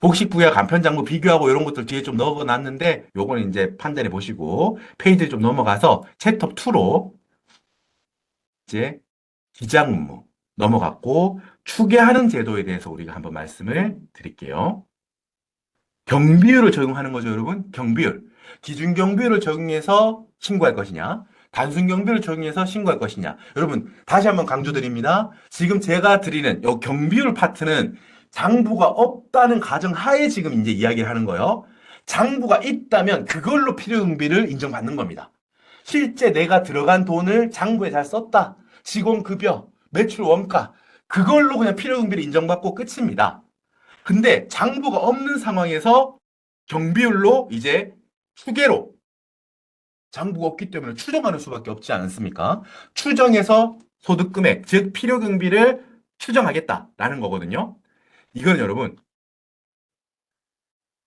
복식부야 간편장부 비교하고 이런 것들 뒤에 좀 넣어놨는데 요거는 이제 판단해 보시고 페이지를 좀 넘어가서 챕터 2로 이제 기장 업무 넘어갔고 추계하는 제도에 대해서 우리가 한번 말씀을 드릴게요. 경비율을 적용하는 거죠, 여러분. 경비율. 기준 경비율을 적용해서 신고할 것이냐, 단순 경비율을 적용해서 신고할 것이냐. 여러분, 다시 한번 강조드립니다. 지금 제가 드리는 이 경비율 파트는 장부가 없다는 가정하에 지금 이제 이야기를 하는 거예요. 장부가 있다면 그걸로 필요경비를 인정받는 겁니다. 실제 내가 들어간 돈을 장부에 잘 썼다. 직원급여, 매출 원가, 그걸로 그냥 필요경비를 인정받고 끝입니다. 근데 장부가 없는 상황에서 경비율로 이제 추계로 장부가 없기 때문에 추정하는 수밖에 없지 않습니까? 추정해서 소득금액, 즉 필요경비를 추정하겠다라는 거거든요. 이건 여러분,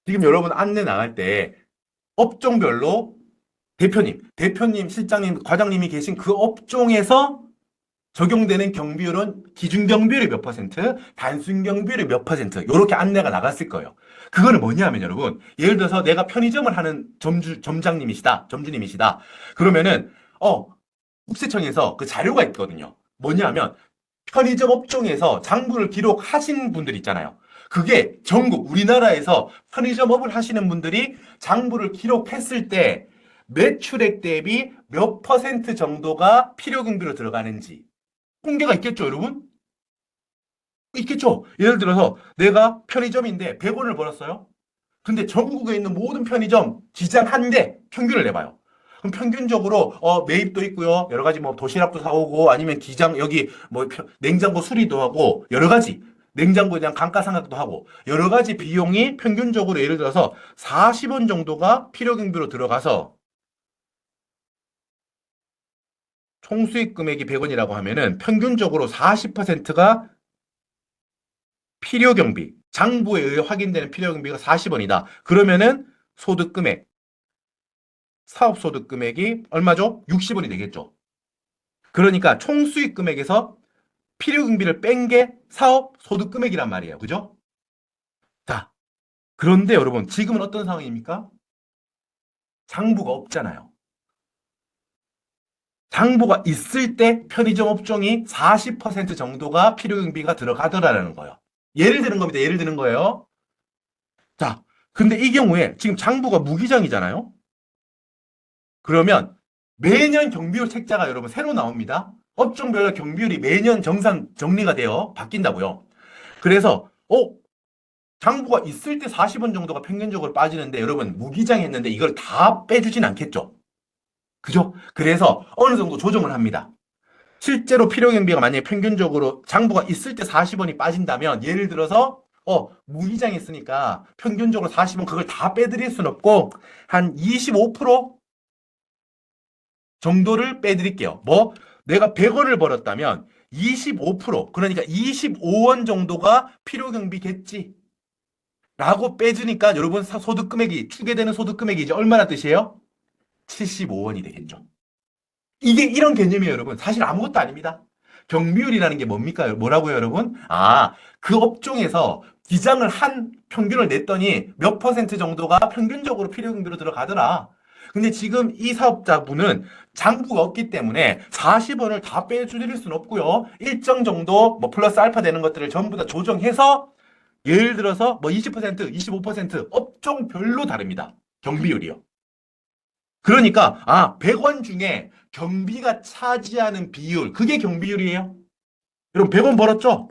지금 여러분 안내 나갈 때 업종별로 대표님, 실장님, 과장님이 계신 그 업종에서 적용되는 경비율은 기준 경비율이 몇 퍼센트, 단순 경비율이 몇 퍼센트, 이렇게 안내가 나갔을 거예요. 그거는 뭐냐면 여러분, 예를 들어서 내가 편의점을 하는 점주님이시다. 그러면은, 국세청에서 그 자료가 있거든요. 뭐냐면, 편의점 업종에서 장부를 기록하신 분들 있잖아요. 그게 전국 우리나라에서 편의점업을 하시는 분들이 장부를 기록했을 때 매출액 대비 몇 퍼센트 정도가 필요경비로 들어가는지 통계가 있겠죠, 여러분? 있겠죠? 예를 들어서 내가 편의점인데 100원을 벌었어요. 근데 전국에 있는 모든 편의점 기장 한 대 평균을 내봐요. 그럼 평균적으로 매입도 있고요. 여러 가지 뭐 도시락도 사오고 아니면 기장 여기 뭐 냉장고 수리도 하고 여러 가지 냉장고에 대한 감가상각도 하고 여러 가지 비용이 평균적으로 예를 들어서 40원 정도가 필요경비로 들어가서 총수익 금액이 100원이라고 하면은 평균적으로 40%가 필요경비, 장부에 의해 확인되는 필요경비가 40원이다. 그러면은 소득금액, 사업소득금액이 얼마죠? 60원이 되겠죠. 그러니까 총수익 금액에서 필요경비를 뺀 게 사업소득금액이란 말이에요. 그죠? 자, 그런데 여러분, 지금은 어떤 상황입니까? 장부가 없잖아요. 장부가 있을 때 편의점 업종이 40% 정도가 필요경비가 들어가더라는 거예요. 예를 드는 겁니다. 예를 드는 거예요. 자, 근데 이 경우에 지금 장부가 무기장이잖아요. 그러면 매년 경비율 책자가 여러분 새로 나옵니다. 업종별로 경비율이 매년 정상 정리가 되어 바뀐다고요. 그래서 장부가 있을 때 40원 정도가 평균적으로 빠지는데 여러분 무기장했는데 이걸 다 빼주진 않겠죠. 그죠? 그래서 어느 정도 조정을 합니다. 실제로 필요경비가 만약에 평균적으로 장부가 있을 때 40원이 빠진다면 예를 들어서 무기장했으니까 평균적으로 40원 그걸 다 빼드릴 순 없고 한 25% 정도를 빼드릴게요. 뭐 내가 100원을 벌었다면 25% 그러니까 25원 정도가 필요경비겠지 라고 빼주니까 여러분 소득금액이 추계되는 소득금액이 이제 얼마나 뜻이에요? 75원이 되겠죠. 이게 이런 개념이에요, 여러분. 사실 아무것도 아닙니다. 경비율이라는 게 뭡니까? 뭐라고요, 여러분? 그 업종에서 기장을 한 평균을 냈더니 몇 퍼센트 정도가 평균적으로 필요경비로 들어가더라. 근데 지금 이 사업자분은 장부가 없기 때문에 40원을 다 빼주실 수는 없고요. 일정 정도 뭐 플러스 알파 되는 것들을 전부 다 조정해서 예를 들어서 뭐 20%, 25% 업종별로 다릅니다. 경비율이요. 그러니까 100원 중에 경비가 차지하는 비율 그게 경비율이에요. 여러분 100원 벌었죠?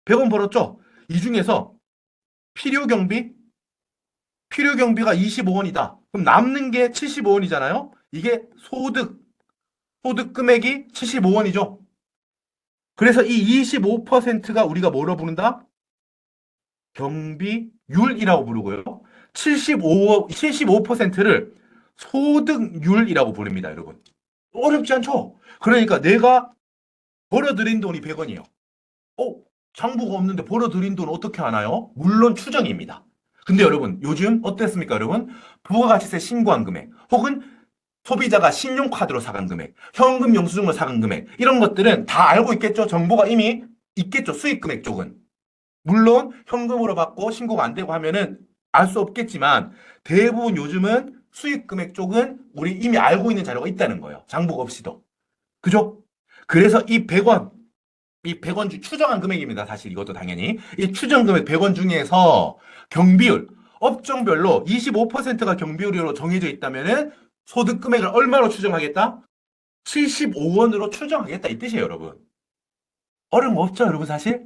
100원 벌었죠? 이 중에서 필요경비가 25원이다. 그럼 남는 게 75원이잖아요. 이게 소득 금액이 75원이죠. 그래서 이 25%가 우리가 뭐로 부른다? 경비율이라고 부르고요. 75%를 소득률이라고 부릅니다, 여러분. 어렵지 않죠? 그러니까 내가 벌어들인 돈이 100원이에요. 장부가 없는데 벌어들인 돈 어떻게 하나요? 물론 추정입니다. 근데 여러분, 요즘 어땠습니까, 여러분? 부가가치세 신고한 금액, 혹은 소비자가 신용카드로 사간 금액, 현금 영수증으로 사간 금액, 이런 것들은 다 알고 있겠죠? 정보가 이미 있겠죠? 수익 금액 쪽은. 물론 현금으로 받고 신고가 안 되고 하면은 알 수 없겠지만 대부분 요즘은 수익 금액 쪽은 우리 이미 알고 있는 자료가 있다는 거예요. 장부가 없이도. 그죠? 그래서 이 100원, 이 100원 추정한 금액입니다. 사실 이것도 당연히. 이 추정 금액 100원 중에서 경비율, 업종별로 25%가 경비율로 정해져 있다면은 소득 금액을 얼마로 추정하겠다? 75원으로 추정하겠다. 이 뜻이에요, 여러분. 어려운 거 없죠, 여러분, 사실?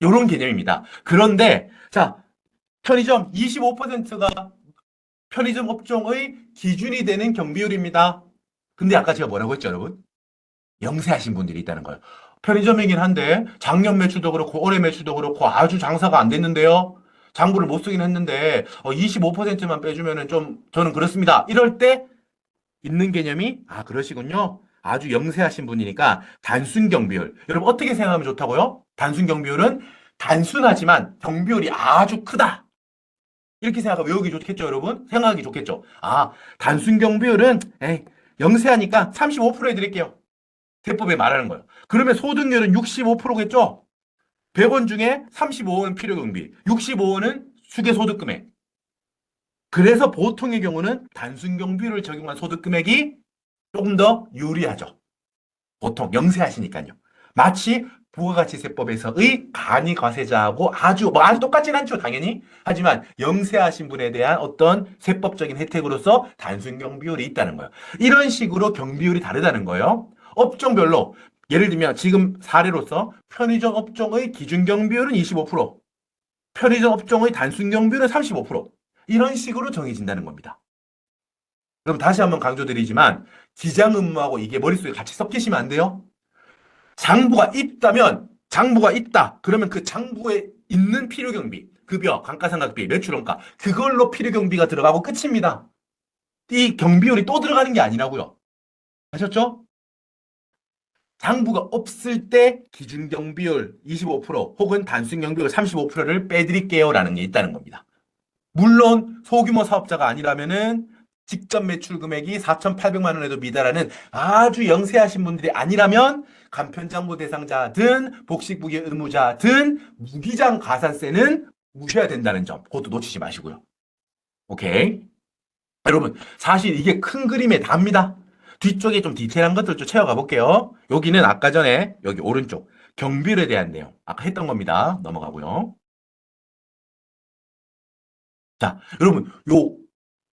요런 개념입니다. 그런데, 자, 편의점 25%가 편의점 업종의 기준이 되는 경비율입니다. 근데 아까 제가 뭐라고 했죠, 여러분? 영세하신 분들이 있다는 거예요. 편의점이긴 한데 작년 매출도 그렇고 올해 매출도 그렇고 아주 장사가 안 됐는데요. 장부를 못 쓰긴 했는데 25%만 빼주면은 좀 저는 그렇습니다. 이럴 때 있는 개념이 그러시군요. 아주 영세하신 분이니까 단순 경비율. 여러분 어떻게 생각하면 좋다고요? 단순 경비율은 단순하지만 경비율이 아주 크다. 이렇게 생각하면 외우기 좋겠죠, 여러분? 생각하기 좋겠죠. 단순 경비율은 영세하니까 35% 해드릴게요. 대법에 말하는 거예요. 그러면 소득률은 65%겠죠? 100원 중에 35원은 필요경비, 65원은 수개소득금액. 그래서 보통의 경우는 단순 경비를 적용한 소득금액이 조금 더 유리하죠. 보통 영세하시니까요. 마치 부가가치세법에서의 간이과세자하고 아주 똑같진 않죠, 당연히. 하지만 영세하신 분에 대한 어떤 세법적인 혜택으로서 단순 경비율이 있다는 거예요. 이런 식으로 경비율이 다르다는 거예요. 업종별로 예를 들면 지금 사례로서 편의점 업종의 기준 경비율은 25%, 편의점 업종의 단순 경비율은 35%. 이런 식으로 정해진다는 겁니다. 그럼 다시 한번 강조드리지만 기장 업무하고 이게 머릿속에 같이 섞이시면 안 돼요. 장부가 있다면 장부가 있다. 그러면 그 장부에 있는 필요경비, 급여, 감가상각비, 매출원가 그걸로 필요경비가 들어가고 끝입니다. 이 경비율이 또 들어가는 게 아니라고요. 아셨죠? 장부가 없을 때 기준 경비율 25% 혹은 단순 경비율 35%를 빼드릴게요 라는 게 있다는 겁니다. 물론 소규모 사업자가 아니라면은 직접 매출 금액이 4,800만 원에도 미달하는 아주 영세하신 분들이 아니라면 간편장부 대상자든 복식부기 의무자든 무기장 가산세는 무셔야 된다는 점 그것도 놓치지 마시고요. 오케이? 여러분 사실 이게 큰 그림에 답니다. 뒤쪽에 좀 디테일한 것들 좀 채워가 볼게요. 여기는 아까 전에 여기 오른쪽 경비율에 대한 내용 아까 했던 겁니다. 넘어가고요. 자, 여러분 요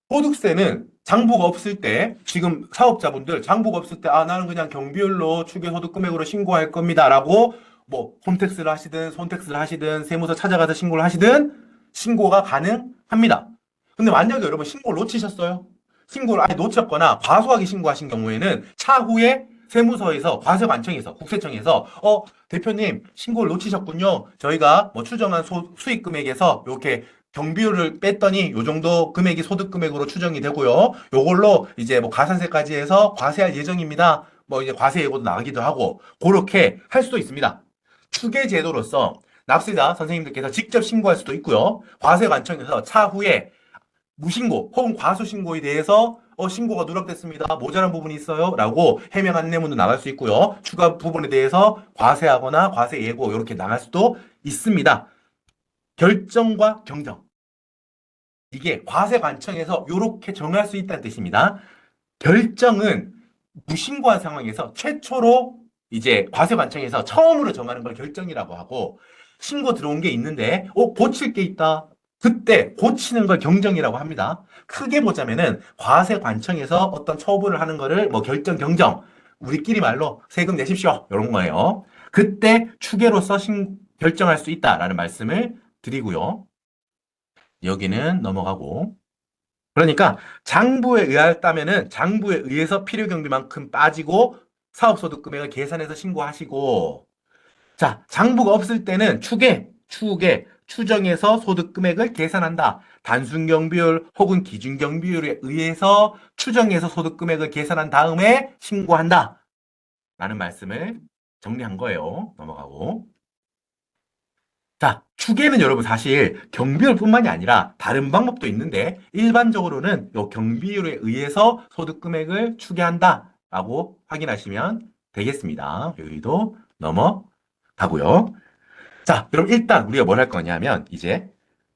소득세는 장부가 없을 때 지금 사업자분들 장부가 없을 때 나는 그냥 경비율로 추계소득금액으로 신고할 겁니다라고 뭐 홈택스를 하시든 손택스를 하시든 세무서 찾아가서 신고를 하시든 신고가 가능합니다. 근데 만약에 여러분 신고를 놓치셨어요? 신고를 아예 놓쳤거나 과소하게 신고하신 경우에는 차후에 세무서에서 과세관청에서 국세청에서 대표님 신고를 놓치셨군요. 저희가 뭐 추정한 수익 금액에서 이렇게 경비율을 뺐더니 요 정도 금액이 소득 금액으로 추정이 되고요. 요걸로 이제 뭐 가산세까지 해서 과세할 예정입니다. 뭐 이제 과세 예고도 나가기도 하고 그렇게 할 수도 있습니다. 추계 제도로서 납세자 선생님들께서 직접 신고할 수도 있고요. 과세관청에서 차후에 무신고 혹은 과소신고에 대해서 신고가 누락됐습니다. 모자란 부분이 있어요. 라고 해명 안내문도 나갈 수 있고요. 추가 부분에 대해서 과세하거나 과세 예고 이렇게 나갈 수도 있습니다. 결정과 경정. 이게 과세관청에서 이렇게 정할 수 있다는 뜻입니다. 결정은 무신고한 상황에서 최초로 이제 과세관청에서 처음으로 정하는 걸 결정이라고 하고 신고 들어온 게 있는데 고칠 게 있다. 그때 고치는 걸 경정이라고 합니다. 크게 보자면은 과세관청에서 어떤 처분을 하는 거를 뭐 결정, 경정 우리끼리 말로 세금 내십시오. 이런 거예요. 그때 추계로서 결정할 수 있다라는 말씀을 드리고요. 여기는 넘어가고. 그러니까 장부에 의하였다면은 장부에 의해서 필요경비만큼 빠지고 사업소득 금액을 계산해서 신고하시고 자 장부가 없을 때는 추계 추정해서 소득 금액을 계산한다. 단순 경비율 혹은 기준 경비율에 의해서 추정해서 소득 금액을 계산한 다음에 신고한다. 라는 말씀을 정리한 거예요. 넘어가고. 자, 추계는 여러분 사실 경비율뿐만이 아니라 다른 방법도 있는데 일반적으로는 이 경비율에 의해서 소득 금액을 추계한다라고 확인하시면 되겠습니다. 여기도 넘어가고요. 자, 그럼 일단 우리가 뭘 할 거냐면 이제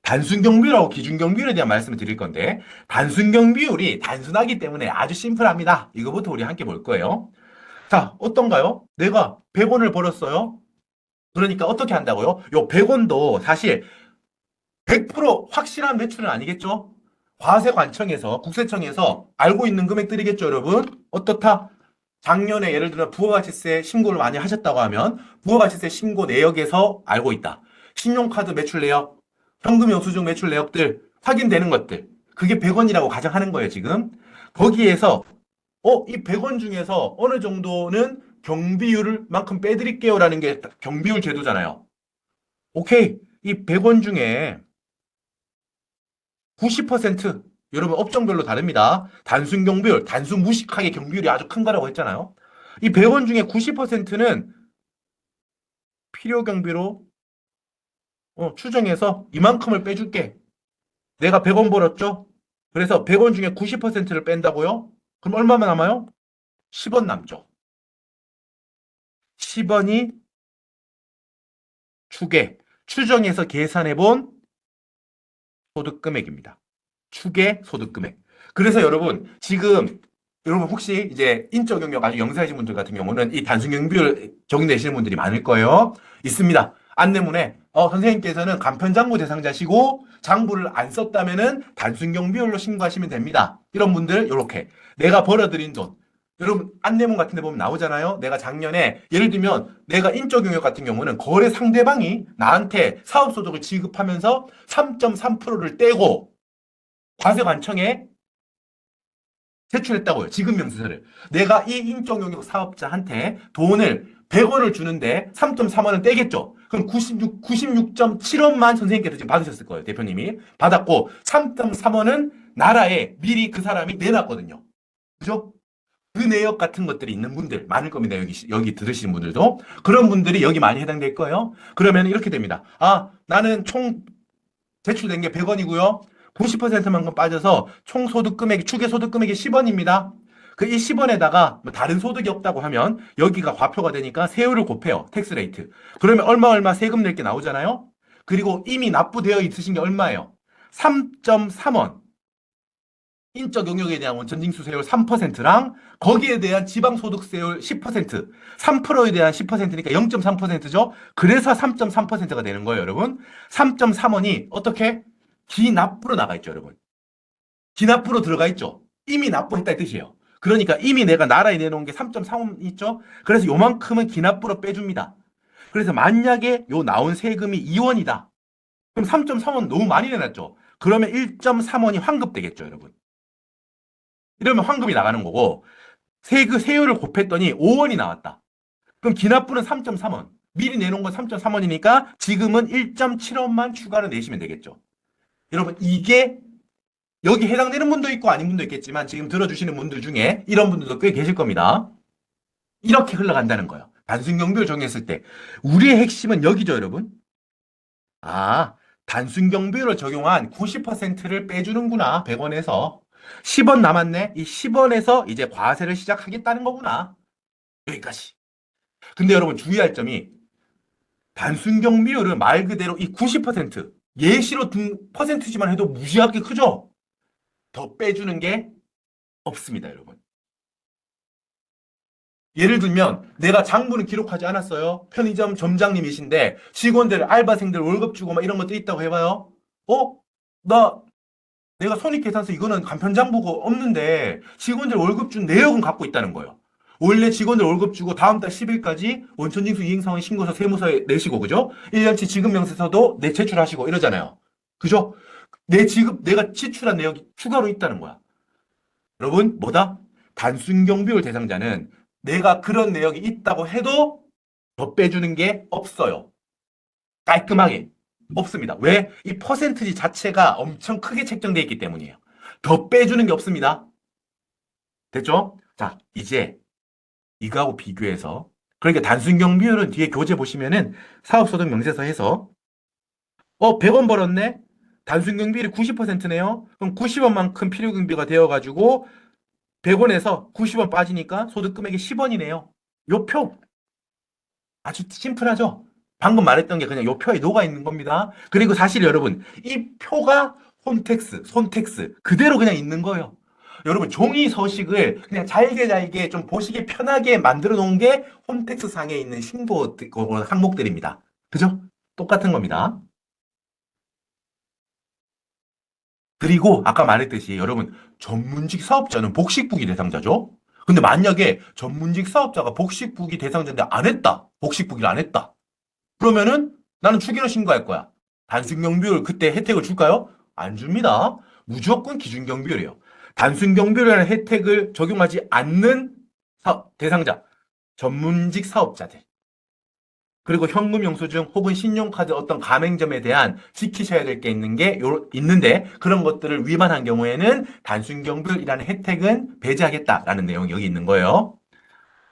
단순경비율하고 기준경비율에 대한 말씀을 드릴 건데 단순경비율이 단순하기 때문에 아주 심플합니다. 이거부터 우리 함께 볼 거예요. 자, 어떤가요? 내가 100원을 벌었어요. 그러니까 어떻게 한다고요? 요 100원도 사실 100% 확실한 매출은 아니겠죠? 과세관청에서, 국세청에서 알고 있는 금액들이겠죠, 여러분? 어떻다? 작년에 예를 들어 부가가치세 신고를 많이 하셨다고 하면 부가가치세 신고 내역에서 알고 있다. 신용카드 매출 내역, 현금 영수증 매출 내역들 확인되는 것들. 그게 100원이라고 가정하는 거예요, 지금. 거기에서 이 100원 중에서 어느 정도는 경비율을 만큼 빼드릴게요라는 게 경비율 제도잖아요. 오케이. 이 100원 중에 90% 여러분 업종별로 다릅니다. 단순 경비율, 단순 무식하게 경비율이 아주 큰 거라고 했잖아요. 이 100원 중에 90%는 필요 경비로 추정해서 이만큼을 빼줄게. 내가 100원 벌었죠? 그래서 100원 중에 90%를 뺀다고요? 그럼 얼마만 남아요? 10원 남죠. 10원이 추정해서 계산해본 소득 금액입니다. 추계 소득 금액. 그래서 여러분, 지금 여러분 혹시 이제 인적 영역 아주 영세하신 분들 같은 경우는 이 단순 경비율 적용되시는 분들이 많을 거예요. 있습니다. 안내문에 선생님께서는 간편장부 대상자시고 장부를 안 썼다면은 단순 경비율로 신고하시면 됩니다. 이런 분들 이렇게 내가 벌어들인 돈 여러분 안내문 같은 데 보면 나오잖아요. 내가 작년에 예를 들면 내가 인적 영역 같은 경우는 거래 상대방이 나한테 사업소득을 지급하면서 3.3%를 떼고 과세관청에 제출했다고요. 지급명세서를. 내가 이 인적 영역 사업자한테 돈을 100원을 주는데 3.3원은 떼겠죠. 그럼 96.7원만 선생님께서 지금 받으셨을 거예요. 대표님이. 받았고 3.3원은 나라에 미리 그 사람이 내놨거든요. 그죠? 그 내역 같은 것들이 있는 분들 많을 겁니다. 여기 들으시는 분들도. 그런 분들이 여기 많이 해당될 거예요. 그러면 이렇게 됩니다. 나는 총 제출된 게 100원이고요. 90%만큼 빠져서 총 소득 금액이 추계 소득 금액이 10원입니다. 그 이 10원에다가 다른 소득이 없다고 하면 여기가 과표가 되니까 세율을 곱해요. 텍스 레이트. 그러면 얼마 세금 낼 게 나오잖아요. 그리고 이미 납부되어 있으신 게 얼마예요? 3.3원. 인적 영역에 대한 원천징수세율 3%랑 거기에 대한 지방소득세율 10%, 3%에 대한 10%니까 0.3%죠. 그래서 3.3%가 되는 거예요, 여러분. 3.3원이 어떻게? 기납부로 나가 있죠, 여러분. 기납부로 들어가 있죠. 이미 납부했다 이 뜻이에요. 그러니까 이미 내가 나라에 내놓은 게 3.3원 있죠. 그래서 요만큼은 기납부로 빼줍니다. 그래서 만약에 요 나온 세금이 2원이다. 그럼 3.3원 너무 많이 내놨죠. 그러면 1.3원이 환급되겠죠, 여러분. 이러면 환급이 나가는 거고 세율을 곱했더니 5원이 나왔다. 그럼 기납부는 3.3원. 미리 내놓은 건 3.3원이니까 지금은 1.7원만 추가로 내시면 되겠죠. 여러분 이게 여기 해당되는 분도 있고 아닌 분도 있겠지만 지금 들어주시는 분들 중에 이런 분들도 꽤 계실 겁니다. 이렇게 흘러간다는 거예요. 단순 경비율 정했을 때 우리의 핵심은 여기죠, 여러분. 단순 경비율을 적용한 90%를 빼주는구나. 100원에서 10원 남았네. 이 10원에서 이제 과세를 시작하겠다는 거구나. 여기까지. 근데 여러분 주의할 점이 단순 경비율은 말 그대로 이 90% 예시로 둔 퍼센트지만 해도 무지하게 크죠? 더 빼주는 게 없습니다, 여러분. 예를 들면 내가 장부는 기록하지 않았어요. 편의점 점장님이신데 직원들, 알바생들 월급 주고 막 이런 것도 있다고 해봐요. 나 내가 손익계산서 이거는 간편장부가 없는데 직원들 월급 준 내역은 갖고 있다는 거예요. 원래 직원들 월급 주고 다음 달 10일까지 원천징수 이행상황 신고서 세무서에 내시고 그죠? 1년치 지급명세서도 내 제출하시고 이러잖아요. 그죠? 내 지급 내가 지출한 내역이 추가로 있다는 거야. 여러분 뭐다? 단순 경비율 대상자는 내가 그런 내역이 있다고 해도 더 빼주는 게 없어요. 깔끔하게. 없습니다. 왜? 이 퍼센트지 자체가 엄청 크게 책정되어 있기 때문이에요. 더 빼주는 게 없습니다. 됐죠? 자, 이제 이거하고 비교해서 그러니까 단순 경비율은 뒤에 교재 보시면은 사업소득 명세서 해서 100원 벌었네? 단순 경비율이 90%네요? 그럼 90원만큼 필요 경비가 되어가지고 100원에서 90원 빠지니까 소득 금액이 10원이네요. 요 표. 아주 심플하죠? 방금 말했던 게 그냥 요 표에 녹아 있는 겁니다. 그리고 사실 여러분, 이 표가 손텍스 그대로 그냥 있는 거예요. 여러분, 종이 서식을 그냥 잘게 잘게 좀 보시기 편하게 만들어 놓은 게 홈텍스 상에 있는 신고 항목들입니다. 그죠? 똑같은 겁니다. 그리고 아까 말했듯이 여러분, 전문직 사업자는 복식부기 대상자죠? 근데 만약에 전문직 사업자가 복식부기 대상자인데 안 했다. 복식부기를 안 했다. 그러면은 나는 추기로 신고할 거야. 단순 경비율 그때 혜택을 줄까요? 안 줍니다. 무조건 기준 경비율이에요. 단순 경비율이라는 혜택을 적용하지 않는 대상자, 전문직 사업자들. 그리고 현금 영수증 혹은 신용카드 어떤 가맹점에 대한 지키셔야 될 게 있는데 그런 것들을 위반한 경우에는 단순 경비율이라는 혜택은 배제하겠다라는 내용이 여기 있는 거예요.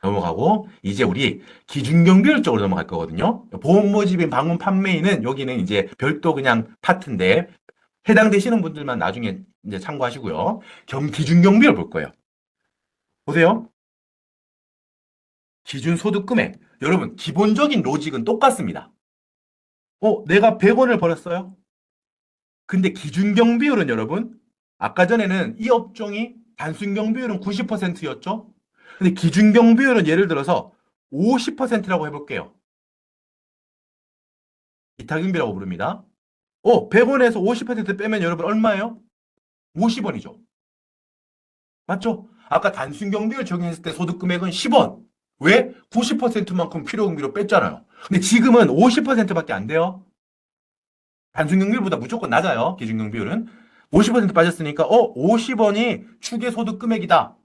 넘어가고 이제 우리 기준경비율 쪽으로 넘어갈 거거든요. 보험 모집인 방문 판매인은 여기는 이제 별도 그냥 파트인데 해당되시는 분들만 나중에 이제 참고하시고요. 기준경비율 볼 거예요. 보세요. 기준소득 금액. 여러분 기본적인 로직은 똑같습니다. 내가 100원을 벌었어요. 근데 기준경비율은 여러분 아까 전에는 이 업종이 단순경비율은 90%였죠. 근데 기준경비율은 예를 들어서 50%라고 해볼게요. 이타경비라고 부릅니다. 100원에서 50% 빼면 여러분 얼마예요? 50원이죠. 맞죠? 아까 단순경비를 적용했을 때 소득금액은 10원. 왜? 90%만큼 필요경비로 뺐잖아요. 근데 지금은 50%밖에 안 돼요. 단순경비율보다 무조건 낮아요. 기준경비율은. 50% 빠졌으니까 50원이 추계소득금액이다.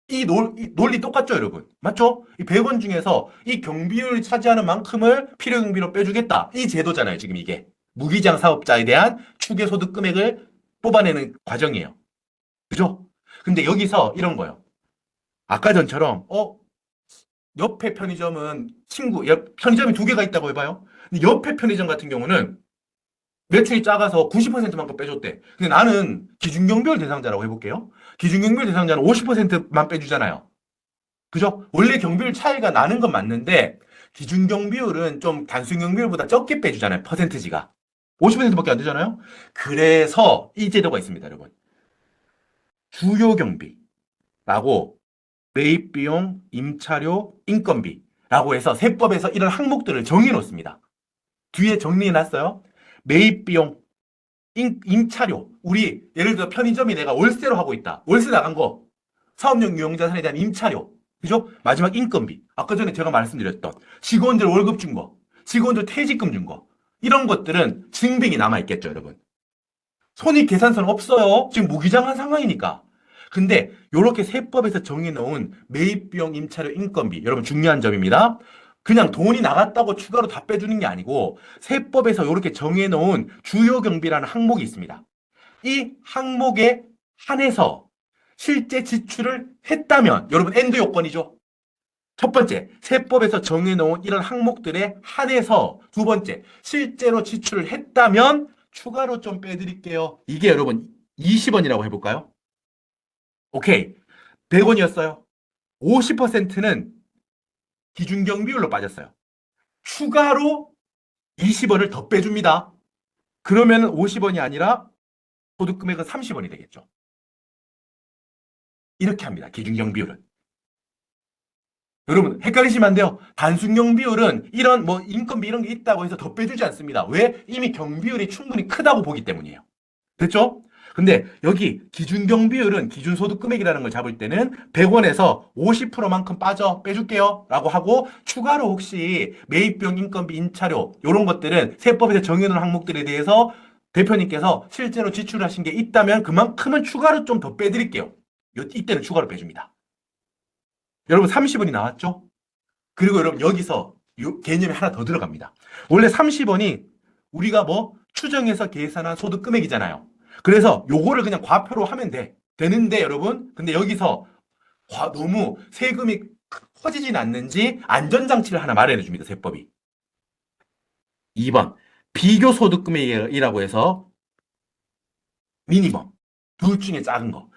이 논리 똑같죠, 여러분? 맞죠? 이 100원 중에서 이 경비율이 차지하는 만큼을 필요경비로 빼주겠다. 이 제도잖아요, 지금 이게. 무기장 사업자에 대한 추계소득 금액을 뽑아내는 과정이에요. 그죠? 근데 여기서 이런 거예요. 아까 전처럼, 옆에 편의점은 편의점이 두 개가 있다고 해봐요. 근데 옆에 편의점 같은 경우는 매출이 작아서 90%만큼 빼줬대. 근데 나는 기준경비율 대상자라고 해볼게요. 기준경비율 대상자는 50%만 빼주잖아요. 그죠? 원래 경비율 차이가 나는 건 맞는데 기준경비율은 좀 단순경비율보다 적게 빼주잖아요. 퍼센트지가. 50%밖에 안 되잖아요. 그래서 이 제도가 있습니다, 여러분. 주요 경비라고 매입비용, 임차료, 인건비라고 해서 세법에서 이런 항목들을 정해 놓습니다. 뒤에 정리해 놨어요. 매입비용, 임차료. 우리 예를 들어 편의점이 내가 월세로 하고 있다. 월세 나간 거. 사업용 유용자산에 대한 임차료. 그죠? 마지막 인건비. 아까 전에 제가 말씀드렸던 직원들 월급 준 거, 직원들 퇴직금 준 거. 이런 것들은 증빙이 남아있겠죠, 여러분. 손익계산서는 없어요. 지금 무기장한 상황이니까. 근데 이렇게 세법에서 정해놓은 매입비용, 임차료, 인건비. 여러분 중요한 점입니다. 그냥 돈이 나갔다고 추가로 다 빼주는 게 아니고 세법에서 이렇게 정해놓은 주요 경비라는 항목이 있습니다. 이 항목에 한해서 실제 지출을 했다면 여러분 엔드 요건이죠. 첫 번째, 세법에서 정해놓은 이런 항목들에 한해서 두 번째, 실제로 지출을 했다면 추가로 좀 빼드릴게요. 이게 여러분 20원이라고 해볼까요? 오케이. 100원이었어요. 50%는 기준경비율로 빠졌어요. 추가로 20원을 더 빼줍니다. 그러면 50원이 아니라 소득금액은 30원이 되겠죠. 이렇게 합니다. 기준경비율은. 여러분 헷갈리시면 안 돼요. 단순경비율은 이런 뭐 인건비 이런 게 있다고 해서 더 빼주지 않습니다. 왜? 이미 경비율이 충분히 크다고 보기 때문이에요. 됐죠? 근데 여기 기준경비율은 기준소득금액이라는 걸 잡을 때는 100원에서 50%만큼 빼줄게요 라고 하고 추가로 혹시 매입비용, 인건비, 임차료 이런 것들은 세법에서 정해놓은 항목들에 대해서 대표님께서 실제로 지출하신 게 있다면 그만큼은 추가로 좀 더 빼드릴게요. 이때는 추가로 빼줍니다. 여러분 30원이 나왔죠? 그리고 여러분 여기서 개념이 하나 더 들어갑니다. 원래 30원이 우리가 뭐 추정해서 계산한 소득 금액이잖아요. 그래서 요거를 그냥 과표로 하면 되는데 여러분 근데 여기서 너무 세금이 커지진 않는지 안전장치를 하나 마련해 줍니다. 세법이. 2번 비교 소득 금액이라고 해서 미니멈 둘 중에 작은 거.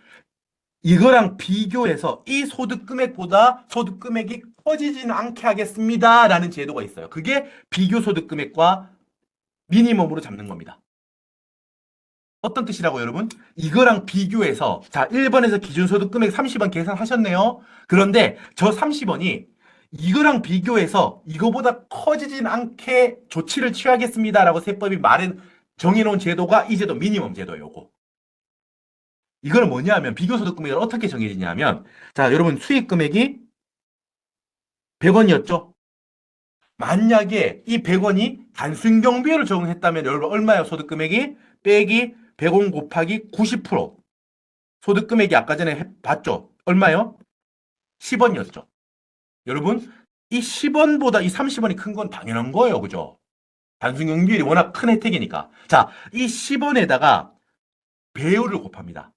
이거랑 비교해서 이 소득 금액보다 소득 금액이 커지지는 않게 하겠습니다. 라는 제도가 있어요. 그게 비교 소득 금액과 미니멈으로 잡는 겁니다. 어떤 뜻이라고 여러분? 이거랑 비교해서 자 1번에서 기준소득 금액 30원 계산하셨네요. 그런데 저 30원이 이거랑 비교해서 이거보다 커지진 않게 조치를 취하겠습니다라고 세법이 정해놓은 제도가 이 제도 미니멈 제도예요. 요거. 이거는 뭐냐면 비교소득 금액을 어떻게 정해지냐면 자 여러분 수익 금액이 100원이었죠? 만약에 이 100원이 단순 경비율을 적용했다면 여러분 얼마예요? 소득 금액이 빼기 100원 곱하기 90% 소득 금액이 아까 전에 봤죠? 얼마요? 10원이었죠. 여러분 이 10원보다 이 30원이 큰 건 당연한 거예요. 그죠? 단순 경비율이 워낙 큰 혜택이니까. 자, 이 10원에다가 배율을 곱합니다.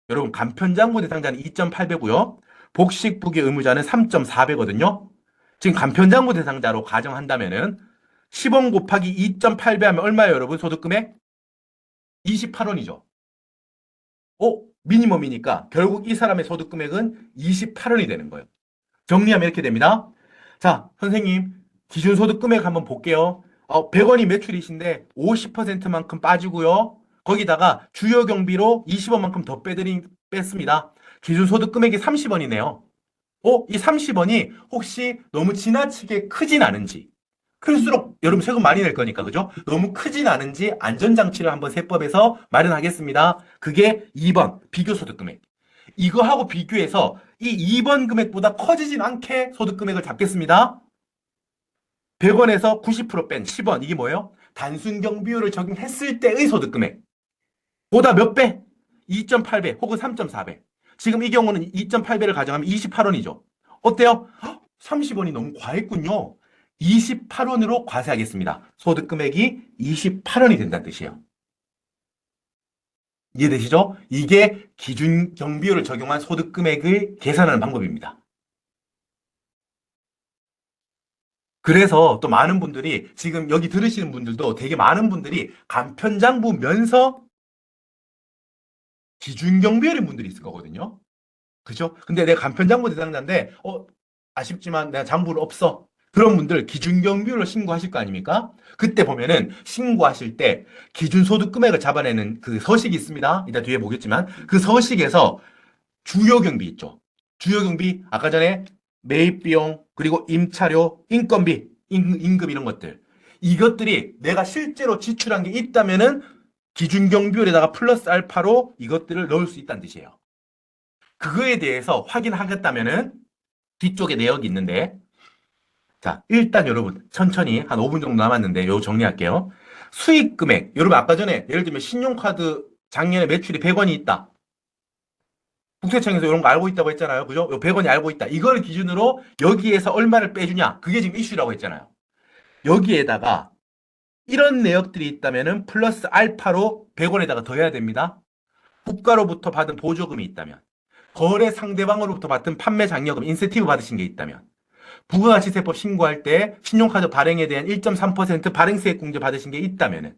여러분 간편장부 대상자는 2.8배고요. 복식부기 의무자는 3.4배거든요. 지금 간편장부 대상자로 가정한다면은 10원 곱하기 2.8배 하면 얼마예요, 여러분? 소득금액? 28원이죠. 미니멈이니까 결국 이 사람의 소득금액은 28원이 되는 거예요. 정리하면 이렇게 됩니다. 자, 선생님, 기준소득금액 한번 볼게요. 100원이 매출이신데 50%만큼 빠지고요. 거기다가 주요 경비로 20원만큼 더 뺐습니다. 기준소득금액이 30원이네요. 이 30원이 혹시 너무 지나치게 크진 않은지. 클수록 여러분 세금 많이 낼 거니까, 그죠? 너무 크진 않은지 안전장치를 한번 세법에서 마련하겠습니다. 그게 2번, 비교소득금액. 이거하고 비교해서 이 2번 금액보다 커지진 않게 소득금액을 잡겠습니다. 100원에서 90%뺀 10원. 이게 뭐예요? 단순 경비율을 적용했을 때의 소득금액. 보다 몇 배? 2.8배 혹은 3.4배. 지금 이 경우는 2.8배를 가정하면 28원이죠. 어때요? 30원이 너무 과했군요. 28원으로 과세하겠습니다. 소득금액이 28원이 된다는 뜻이에요. 이해되시죠? 이게 기준 경비율을 적용한 소득금액을 계산하는 방법입니다. 그래서 또 많은 분들이 지금 여기 들으시는 분들도 되게 많은 분들이 간편장부면서 기준 경비율인 분들이 있을 거거든요. 그죠? 근데 내가 간편장부 대상자인데 아쉽지만 내가 장부를 없어. 그런 분들 기준경비율로 신고하실 거 아닙니까? 그때 보면은 신고하실 때 기준소득 금액을 잡아내는 그 서식이 있습니다. 이따 뒤에 보겠지만 그 서식에서 주요경비 있죠. 주요경비 아까 전에 매입비용 그리고 임차료, 인건비, 임금 이런 것들 이것들이 내가 실제로 지출한 게 있다면은 기준경비율에다가 플러스 알파로 이것들을 넣을 수 있다는 뜻이에요. 그거에 대해서 확인하겠다면은 뒤쪽에 내역이 있는데 자, 일단 여러분 천천히 한 5분 정도 남았는데 요 정리할게요. 수익 금액. 여러분 아까 전에 예를 들면 신용카드 작년에 매출이 100원이 있다. 국세청에서 이런 거 알고 있다고 했잖아요. 그죠? 요 100원이 알고 있다. 이걸 기준으로 여기에서 얼마를 빼주냐. 그게 지금 이슈라고 했잖아요. 여기에다가 이런 내역들이 있다면은 플러스 알파로 100원에다가 더해야 됩니다. 국가로부터 받은 보조금이 있다면 거래 상대방으로부터 받은 판매 장려금, 인센티브 받으신 게 있다면 부가가치세법 신고할 때 신용카드 발행에 대한 1.3% 발행세액 공제 받으신 게 있다면은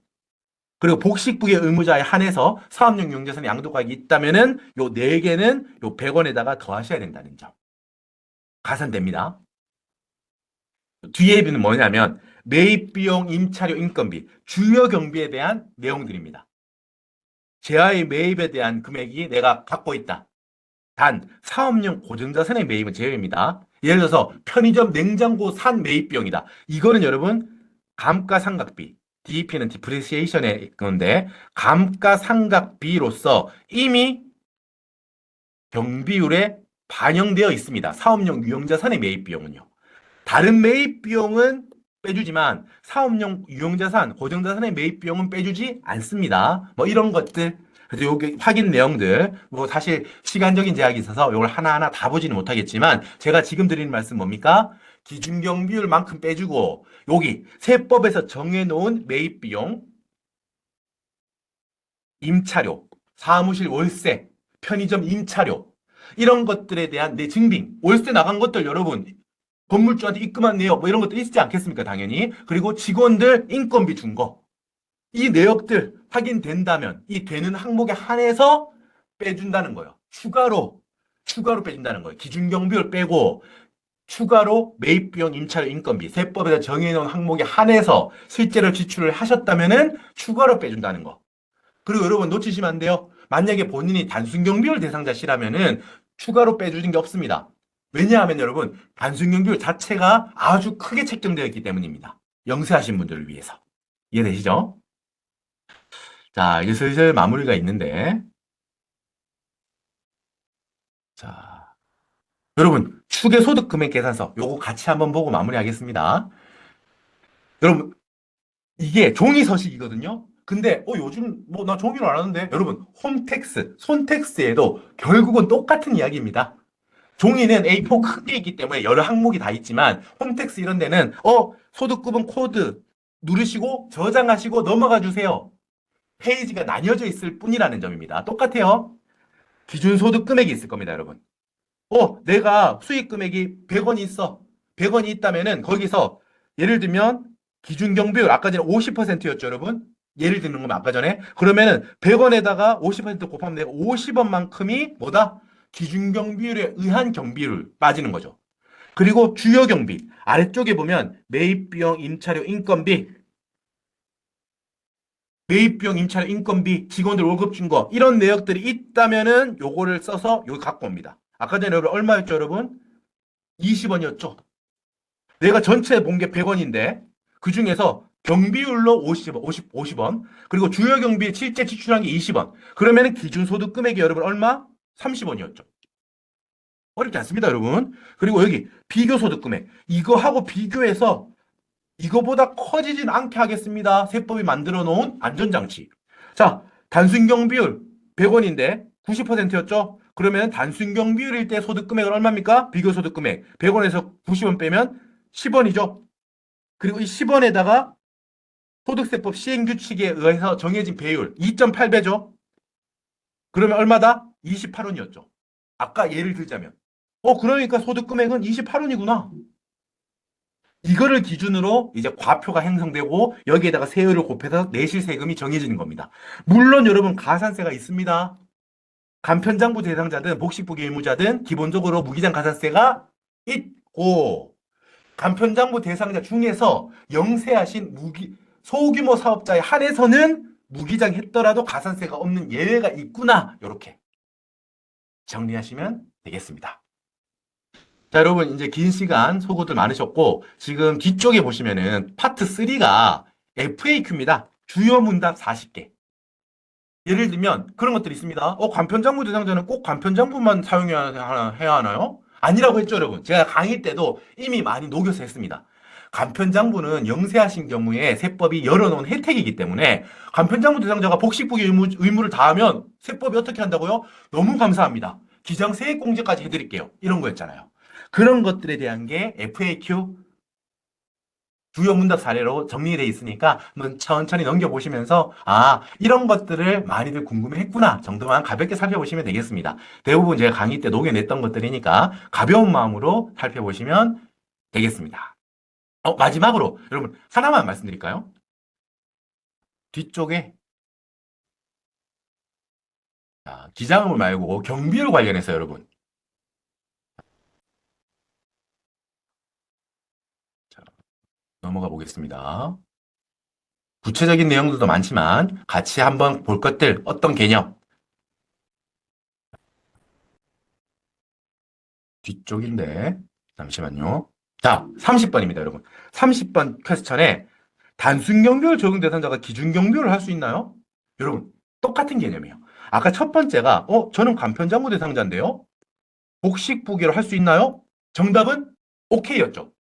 그리고 복식부의 의무자에 한해서 사업용 용자산의 양도가액이 있다면은 요 4개는 요 100원에다가 더하셔야 된다는 점. 가산됩니다. 뒤에 비는 뭐냐면 매입비용, 임차료, 인건비, 주요 경비에 대한 내용들입니다. 제아의 매입에 대한 금액이 내가 갖고 있다. 단 사업용 고정자산의 매입은 제외입니다. 예를 들어서 편의점 냉장고 산 매입 비용이다. 이거는 여러분 감가상각비, DEP는 디프리시에이션의 건데 감가상각비로서 이미 경비율에 반영되어 있습니다. 사업용 유형자산의 매입 비용은요. 다른 매입 비용은 빼주지만 사업용 유형자산, 고정자산의 매입 비용은 빼주지 않습니다. 뭐 이런 것들 그래서 여기 확인 내용들 뭐 사실 시간적인 제약이 있어서 이걸 하나하나 다 보지는 못하겠지만 제가 지금 드리는 말씀 뭡니까? 기준경비율만큼 빼주고 여기 세법에서 정해놓은 매입비용, 임차료, 사무실 월세, 편의점 임차료 이런 것들에 대한 내 증빙, 월세 나간 것들 여러분 건물주한테 입금한 내역 뭐 이런 것도 있지 않겠습니까? 당연히. 그리고 직원들 인건비 준 거. 이 내역들 확인된다면 이 되는 항목에 한해서 빼준다는 거예요. 추가로 빼준다는 거예요. 기준경비율 빼고 추가로 매입비용, 임차료, 인건비, 세법에서 정해놓은 항목에 한해서 실제로 지출을 하셨다면은 추가로 빼준다는 거. 그리고 여러분 놓치시면 안 돼요. 만약에 본인이 단순경비율 대상자시라면은 추가로 빼주는 게 없습니다. 왜냐하면 여러분 단순경비율 자체가 아주 크게 책정되어 있기 때문입니다. 영세하신 분들을 위해서. 이해되시죠? 자, 이제 슬슬 마무리가 있는데, 자, 여러분 추계소득금액 계산서 요거 같이 한번 보고 마무리하겠습니다. 여러분 이게 종이 서식이거든요. 근데 요즘 뭐 나 종이로 안 하는데 여러분 홈택스, 손택스에도 결국은 똑같은 이야기입니다. 종이는 A4 크게 있기 때문에 여러 항목이 다 있지만 홈택스 이런 데는 소득급은 코드 누르시고 저장하시고 넘어가 주세요. 페이지가 나뉘어져 있을 뿐이라는 점입니다. 똑같아요. 기준소득 금액이 있을 겁니다, 여러분. 내가 수익 금액이 100원이 있어. 100원이 있다면은 거기서 예를 들면 기준경비율 아까 전에 50%였죠, 여러분? 예를 드는 거면 아까 전에 그러면은 100원에다가 50% 곱하면 내가 50원만큼이 뭐다? 기준경비율에 의한 경비율 빠지는 거죠. 그리고 주요 경비 아래쪽에 보면 매입비용, 임차료, 인건비 매입비용, 임차료, 인건비, 직원들 월급 준 거 이런 내역들이 있다면은 요거를 써서 여기 갖고 옵니다. 아까 전에 여러분 얼마였죠, 여러분? 20원이었죠. 내가 전체 본 게 100원인데 그 중에서 경비율로 50원, 50원, 그리고 주요 경비 실제 지출한 게 20원. 그러면은 기준소득 금액이 여러분 얼마? 30원이었죠. 어렵지 않습니다, 여러분. 그리고 여기 비교소득 금액. 이거하고 비교해서 이거보다 커지진 않게 하겠습니다. 세법이 만들어 놓은 안전장치. 자, 단순경비율 100원인데 90%였죠? 그러면 단순경비율일 때 소득금액은 얼마입니까? 비교소득금액. 100원에서 90원 빼면 10원이죠. 그리고 이 10원에다가 소득세법 시행규칙에 의해서 정해진 배율 2.8배죠. 그러면 얼마다? 28원이었죠. 아까 예를 들자면. 그러니까 소득금액은 28원이구나. 이거를 기준으로 이제 과표가 형성되고 여기에다가 세율을 곱해서 내실 세금이 정해지는 겁니다. 물론 여러분 가산세가 있습니다. 간편장부 대상자든 복식부기 의무자든 기본적으로 무기장 가산세가 있고 간편장부 대상자 중에서 영세하신 소규모 사업자에 한해서는 무기장 했더라도 가산세가 없는 예외가 있구나. 이렇게 정리하시면 되겠습니다. 자, 여러분, 이제 긴 시간 소고들 많으셨고, 지금 뒤쪽에 보시면은 파트 3가 FAQ입니다. 주요 문답 40개. 예를 들면 그런 것들이 있습니다. 간편장부 대상자는 꼭 간편장부만 사용해야 하나요? 아니라고 했죠, 여러분. 제가 강의 때도 이미 많이 녹여서 했습니다. 간편장부는 영세하신 경우에 세법이 열어놓은 혜택이기 때문에 간편장부 대상자가 복식부기 의무를 다하면 세법이 어떻게 한다고요? 너무 감사합니다. 기장세액공제까지 해드릴게요. 이런 거였잖아요. 그런 것들에 대한 게 FAQ 주요 문답 사례로 정리되어 있으니까 한번 천천히 넘겨보시면서 이런 것들을 많이들 궁금해했구나 정도만 가볍게 살펴보시면 되겠습니다. 대부분 제가 강의 때 녹여냈던 것들이니까 가벼운 마음으로 살펴보시면 되겠습니다. 마지막으로 여러분 하나만 말씀드릴까요? 뒤쪽에 기장의무 말고 경비율 관련해서 여러분 넘어가 보겠습니다. 구체적인 내용들도 많지만 같이 한번 볼 것들 어떤 개념? 뒤쪽인데 잠시만요. 자, 30번입니다, 여러분. 30번 퀘스천에 단순 경비율 적용 대상자가 기준 경비율을 할 수 있나요? 여러분, 똑같은 개념이에요. 아까 첫 번째가 저는 간편장부 대상자인데요. 복식부기를 할 수 있나요? 정답은 오케이였죠.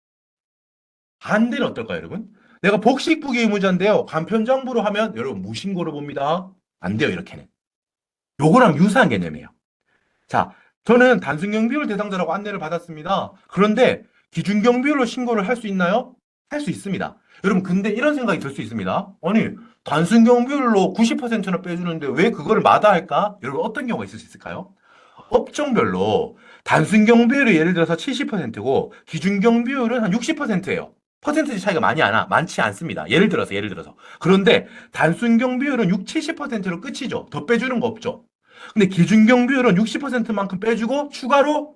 반대는 어떨까요, 여러분? 내가 복식부기 의무자인데요. 간편장부로 하면 여러분 무신고로 봅니다. 안 돼요, 이렇게는. 요거랑 유사한 개념이에요. 자, 저는 단순경비율 대상자라고 안내를 받았습니다. 그런데 기준경비율로 신고를 할 수 있나요? 할 수 있습니다. 여러분, 근데 이런 생각이 들 수 있습니다. 아니, 단순경비율로 90%나 빼주는데 왜 그거를 마다할까? 여러분, 어떤 경우가 있을 수 있을까요? 업종별로 단순경비율이 예를 들어서 70%고 기준경비율은 한 60%예요. 퍼센트지 차이가 많지 않습니다. 예를 들어서. 그런데 단순경비율은 70%로 끝이죠. 더 빼주는 거 없죠. 근데 기준경비율은 60%만큼 빼주고 추가로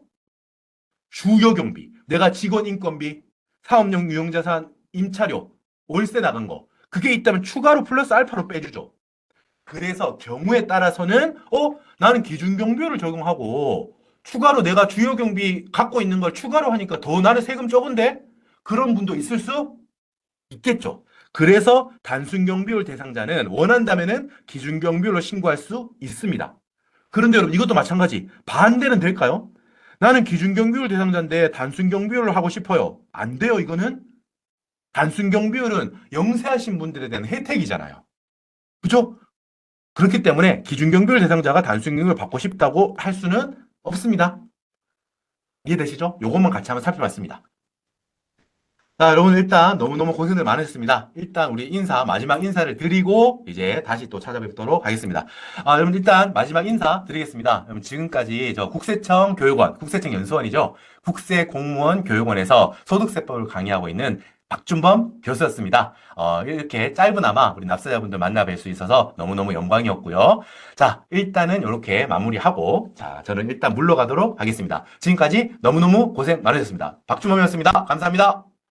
주요 경비, 내가 직원 인건비, 사업용 유형자산, 임차료, 월세 나간 거 그게 있다면 추가로 플러스 알파로 빼주죠. 그래서 경우에 따라서는 나는 기준경비율을 적용하고 추가로 내가 주요 경비 갖고 있는 걸 추가로 하니까 더 나는 세금 적은데? 그런 분도 있을 수 있겠죠. 그래서 단순경비율 대상자는 원한다면은 기준경비율로 신고할 수 있습니다. 그런데 여러분 이것도 마찬가지. 반대는 될까요? 나는 기준경비율 대상자인데 단순경비율을 하고 싶어요. 안 돼요, 이거는. 단순경비율은 영세하신 분들에 대한 혜택이잖아요. 그죠? 그렇기 때문에 기준경비율 대상자가 단순경비율을 받고 싶다고 할 수는 없습니다. 이해되시죠? 요것만 같이 한번 살펴봤습니다. 자, 여러분 일단 너무너무 고생들 많으셨습니다. 일단 우리 마지막 인사를 드리고 이제 다시 또 찾아뵙도록 하겠습니다. 여러분 일단 마지막 인사 드리겠습니다. 여러분 지금까지 저 국세청 교육원, 국세청 연수원이죠. 국세공무원 교육원에서 소득세법을 강의하고 있는 박준범 교수였습니다. 이렇게 짧으나마 우리 납세자분들 만나 뵐 수 있어서 너무너무 영광이었고요. 자, 일단은 이렇게 마무리하고 자, 저는 일단 물러가도록 하겠습니다. 지금까지 너무너무 고생 많으셨습니다. 박준범이었습니다. 감사합니다.